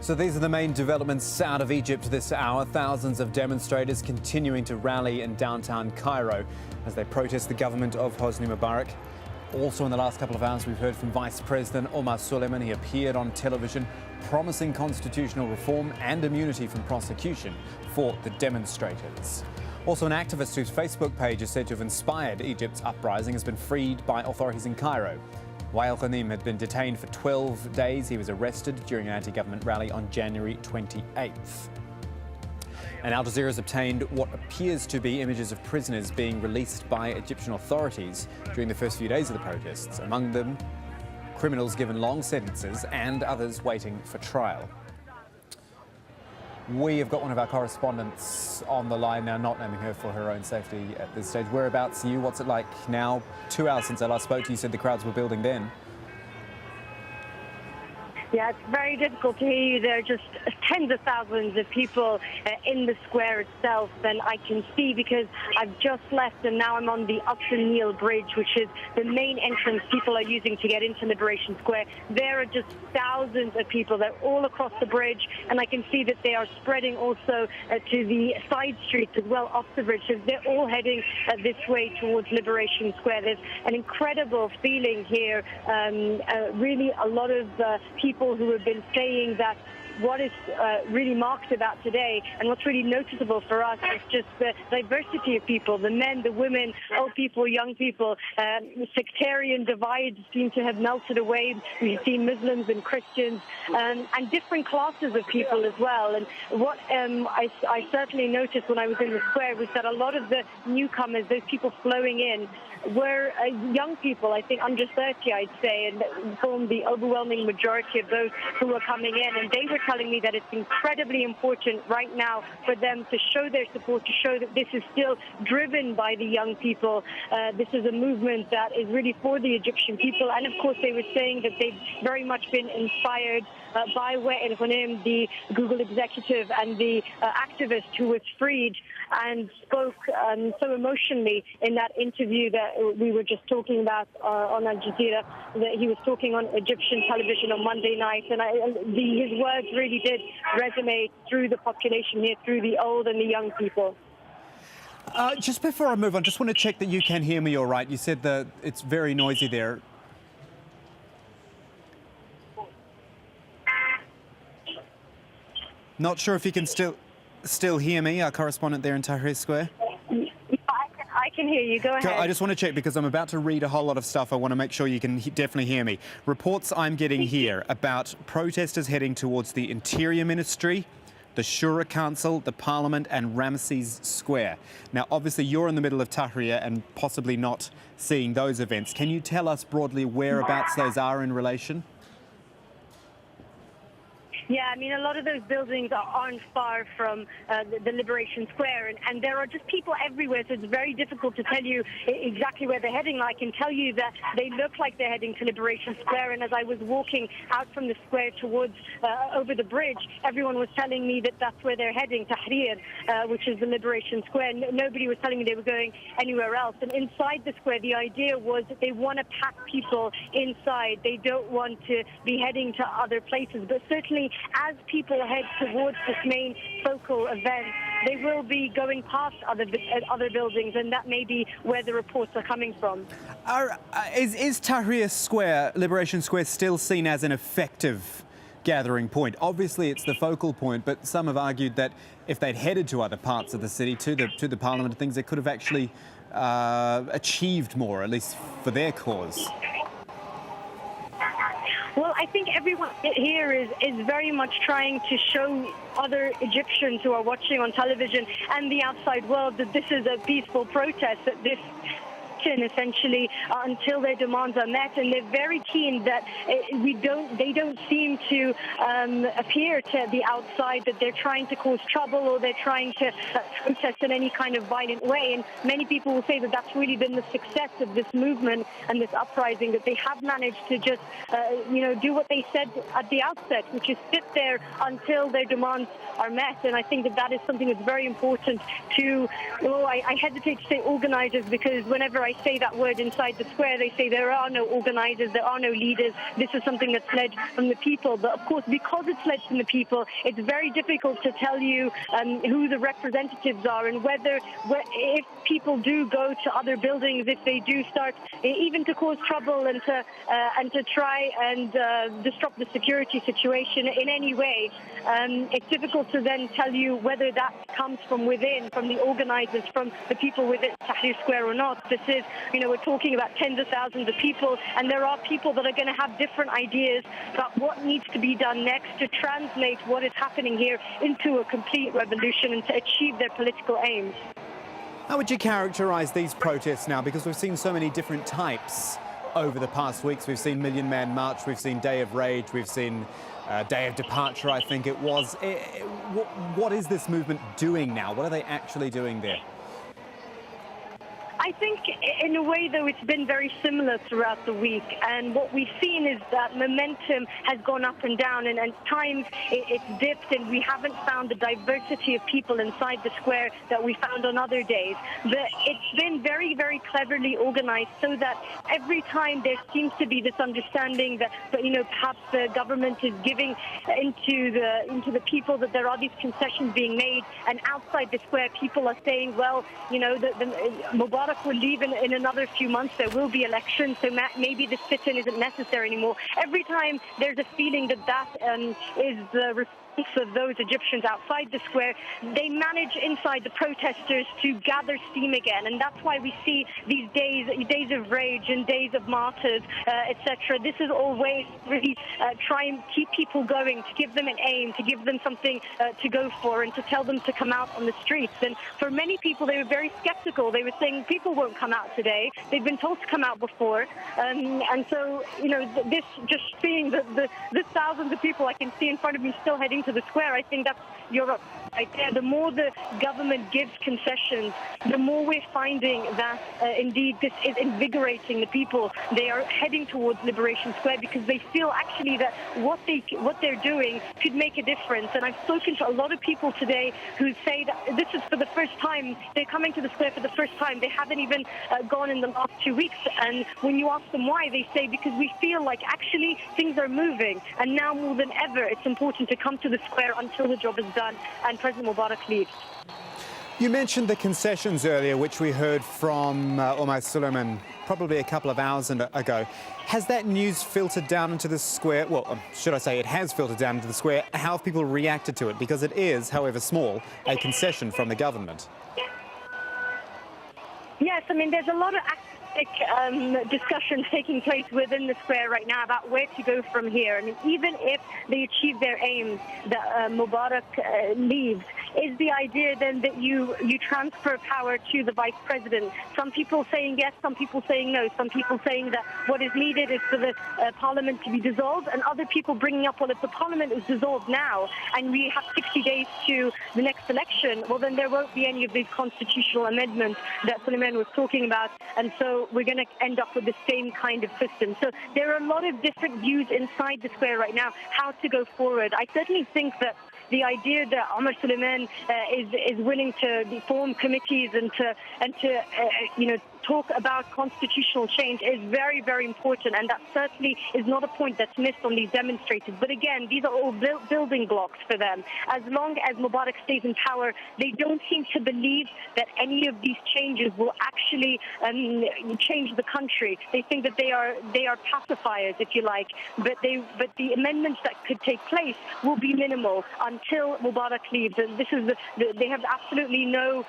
So these are the main developments out of Egypt this hour. Thousands of demonstrators continuing to rally in downtown Cairo as they protest the government of Hosni Mubarak. Also in the last couple of hours, we've heard from Vice President Omar Suleiman. He appeared on television promising constitutional reform and immunity from prosecution for the demonstrators. Also, an activist whose Facebook page is said to have inspired Egypt's uprising has been freed by authorities in Cairo. Wael Ghanim had been detained for 12 days. He was arrested during an anti-government rally on January 28th. And Al Jazeera has obtained what appears to be images of prisoners being released by Egyptian authorities during the first few days of the protests. Among them, criminals given long sentences and others waiting for trial. We have got one of our correspondents on the line now, not naming her for her own safety at this stage. Whereabouts are you? What's it like now? 2 hours since I last spoke to you, said the crowds were building then. Yeah, it's very difficult to hear you. There are just tens of thousands of people in the square itself, and I can see because I've just left and now I'm on the Upton Nile Bridge, which is the main entrance people are using to get into Liberation Square. There are just thousands of people. They're all across the bridge, and I can see that they are spreading also to the side streets as well off the bridge. So they're all heading this way towards Liberation Square. There's an incredible feeling here. Really a lot of people who have been saying that what is really marked about today and what's really noticeable for us is just the diversity of people, the men, the women, old people, young people. Sectarian divides seem to have melted away. We've seen Muslims and Christians and different classes of people as well. And what I certainly noticed when I was in the square was that a lot of the newcomers, those people flowing in, were young people, I think under 30, I'd say, and formed the overwhelming majority of those who were coming in. And they were telling me that it's incredibly important right now for them to show their support, to show that this is still driven by the young people. This is a movement that is really for the Egyptian people. And of course, they were saying that they've very much been inspired by Wael Ghanim, the Google executive and the activist who was freed and spoke so emotionally in that interview that we were just talking about on Al Jazeera, that he was talking on Egyptian television on Monday night. And his words really did resonate through the population here, through the old and the young people. Just before I move on, just want to check that you can hear me all right. You said that it's very noisy there. Not sure if you can still hear me, our correspondent there in Tahrir Square. I can hear you. Go ahead. I just want to check because I'm about to read a whole lot of stuff. I want to make sure you can definitely hear me. Reports I'm getting here about protesters heading towards the Interior Ministry, the Shura Council, the Parliament and Ramses Square. Now, obviously, you're in the middle of Tahrir and possibly not seeing those events. Can you tell us broadly whereabouts those are in relation? Yeah, I mean, a lot of those buildings aren't far from the Liberation Square, and there are just people everywhere, so it's very difficult to tell you exactly where they're heading. I can tell you that they look like they're heading to Liberation Square, and as I was walking out from the square towards over the bridge, everyone was telling me that that's where they're heading, Tahrir, which is the Liberation Square. Nobody was telling me they were going anywhere else. And inside the square, the idea was that they want to pack people inside. They don't want to be heading to other places, but certainly as people head towards this main focal event, they will be going past other buildings, and that may be where the reports are coming from. Is Tahrir Square, Liberation Square, still seen as an effective gathering point? Obviously, it's the focal point, but some have argued that if they'd headed to other parts of the city, to the Parliament and things, they could have actually achieved more, at least for their cause. Well, I think everyone here is very much trying to show other Egyptians who are watching on television and the outside world that this is a peaceful protest, that this essentially until their demands are met, and they're very keen that they don't seem to appear to the outside that they're trying to cause trouble or they're trying to protest in any kind of violent way. And many people will say that that's really been the success of this movement and this uprising, that they have managed to just do what they said at the outset, which is sit there until their demands are met. And I think that that is something that's very important to, I hesitate to say organizers, because whenever I say that word inside the square. They say there are no organizers, there are no leaders. This is something that's led from the people. But of course, because it's led from the people, it's very difficult to tell you who the representatives are and if people do go to other buildings, if they do start even to cause trouble and to try and disrupt the security situation in any way. It's difficult to then tell you whether that comes from within, from the organizers, from the people within Tahrir Square or not. This is, we're talking about tens of thousands of people, and there are people that are going to have different ideas about what needs to be done next to translate what is happening here into a complete revolution and to achieve their political aims. How would you characterize these protests now? Because we've seen so many different types over the past weeks. We've seen Million Man March, we've seen Day of Rage, we've seen Day of Departure, I think it was. What is this movement doing now? What are they actually doing there? I think in a way, though, it's been very similar throughout the week. And what we've seen is that momentum has gone up and down, and at times it's dipped, and we haven't found the diversity of people inside the square that we found on other days. But it's been very, very cleverly organized so that every time there seems to be this understanding that perhaps the government is giving into the people, that there are these concessions being made, and outside the square people are saying, well, the Mubarak will leave in another few months. There will be elections, so maybe this sit-in isn't necessary anymore. Every time there's a feeling that is the response of those Egyptians outside the square, they manage inside the protesters to gather steam again, and that's why we see these days of rage and days of martyrs, etc. This is all ways to really try and keep people going, to give them an aim, to give them something to go for, and to tell them to come out on the streets. And for many people, they were very skeptical. They were saying people won't come out today. They've been told to come out before, and so this, just seeing the thousands of people I can see in front of me still heading to the square, I think that's Europe right there. The more the government gives concessions, the more we're finding that indeed this is invigorating the people. They are heading towards Liberation Square because they feel actually that what they're doing could make a difference. And I've spoken to a lot of people today who say that this is for the first time. They're coming to the square for the first time. They haven't even gone in the last 2 weeks. And when you ask them why, they say because we feel like actually things are moving, and now more than ever it's important to come to the square until the job is done and President Mubarak leaves. You mentioned the concessions earlier, which we heard from Omar Suleiman probably a couple of hours ago. Has that news filtered down into the square? Well, should I say it has filtered down into the square? How have people reacted to it? Because it is, however small, a concession from the government. Yes, I mean, there's a lot of discussion taking place within the square right now about where to go from here. I mean, even if they achieve their aim, that Mubarak leaves, is the idea then that you transfer power to the vice president? Some people saying yes, some people saying no, some people saying that what is needed is for the parliament to be dissolved, and other people bringing up, well, if the parliament is dissolved now and we have 60 days to the next election, well, then there won't be any of these constitutional amendments that Suleiman was talking about, and so we're going to end up with the same kind of system. So there are a lot of different views inside the square right now how to go forward. I certainly think that the idea that Omar Suleiman is willing to form committees and to talk about constitutional change is very, very important, and that certainly is not a point that's missed on these demonstrators. But again, these are all building blocks for them. As long as Mubarak stays in power, they don't seem to believe that any of these changes will actually change the country. They think that they are pacifiers, if you like, but the amendments that could take place will be minimal until Mubarak leaves. And this is they have absolutely no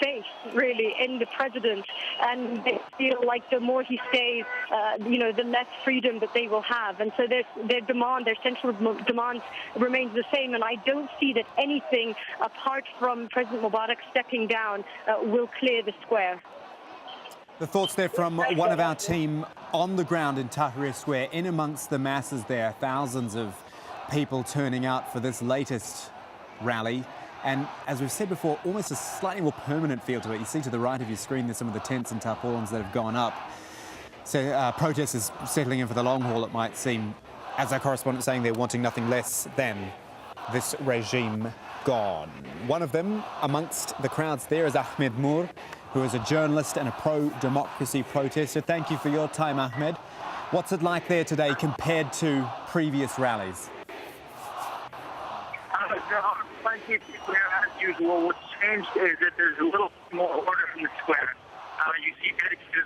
faith really in the president, and they feel like the more he stays, the less freedom that they will have. And so their central demand remains the same. And I don't see that anything apart from President Mubarak stepping down will clear the square. The thoughts there from one of our team on the ground in Tahrir Square, in amongst the masses there, thousands of people turning out for this latest rally. And as we've said before, almost a slightly more permanent feel to it. You see to the right of your screen, there's some of the tents and tarpaulins that have gone up. So protesters settling in for the long haul, it might seem, as our correspondent saying, they're wanting nothing less than this regime gone. One of them amongst the crowds there is Ahmed Moore. who is a journalist and a pro-democracy protester. Thank you for your time, Ahmed. What's it like there today compared to previous rallies? There are plenty of people here as usual. What's changed is that there's a little more order in the square. You see dedicated